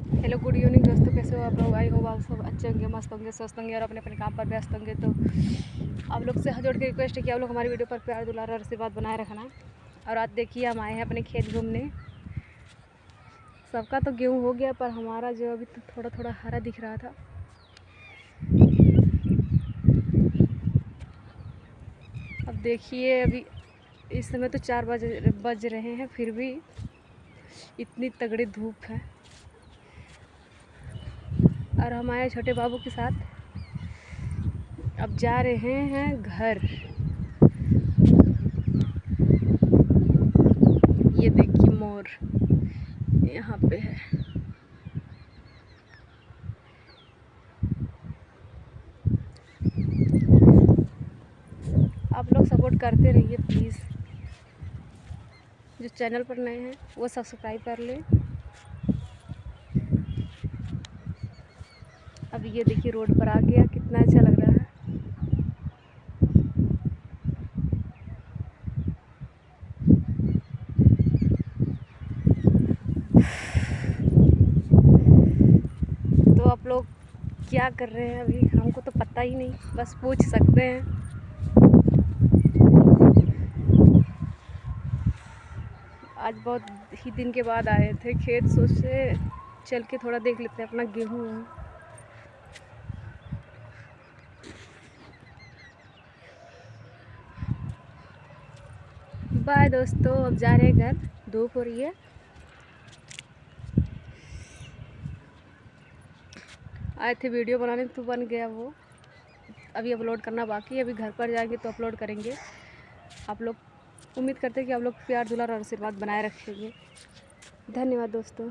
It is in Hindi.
हेलो गुड इवनिंग दोस्तों, कैसे हो आप लोग। आई होप आप सब अच्छे होंगे, मस्त होंगे, स्वस्थ होंगे और अपने अपने काम पर व्यस्त होंगे। तो आप लोग से हाथ जोड़ के रिक्वेस्ट है कि आप लोग हमारी वीडियो पर प्यार दुलार और आशीर्वाद बनाए रखना। और आज देखिए हम आए हैं अपने खेत घूमने। सबका तो गेहूँ हो गया, पर हमारा जो अभी तो थोड़ा थोड़ा हरा दिख रहा था। अब देखिए अभी इस समय तो 4 बज रहे हैं, फिर भी इतनी तगड़ी धूप है। और हम आए छोटे बाबू के साथ, अब जा रहे हैं घर। ये देखिए मोर यहाँ पे है। आप लोग सपोर्ट करते रहिए प्लीज़। जो चैनल पर नए हैं वो सब्सक्राइब कर लें। अब ये देखिए रोड पर आ गया, कितना अच्छा लग रहा है। तो आप लोग क्या कर रहे हैं अभी, हमको तो पता ही नहीं, बस पूछ सकते हैं। आज बहुत ही दिन के बाद आए थे खेत, सोचे चल के थोड़ा देख लेते हैं अपना गेहूँ। बाय दोस्तों, अब जा रहे हैं घर, धूप हो रही है। आए थे वीडियो बनाने तो बन गया वो, अभी अपलोड करना बाकी है। अभी घर पर जाएंगे तो अपलोड करेंगे। आप लोग उम्मीद करते हैं कि आप लोग प्यार दुलार और आशीर्वाद बनाए रखेंगे। धन्यवाद दोस्तों।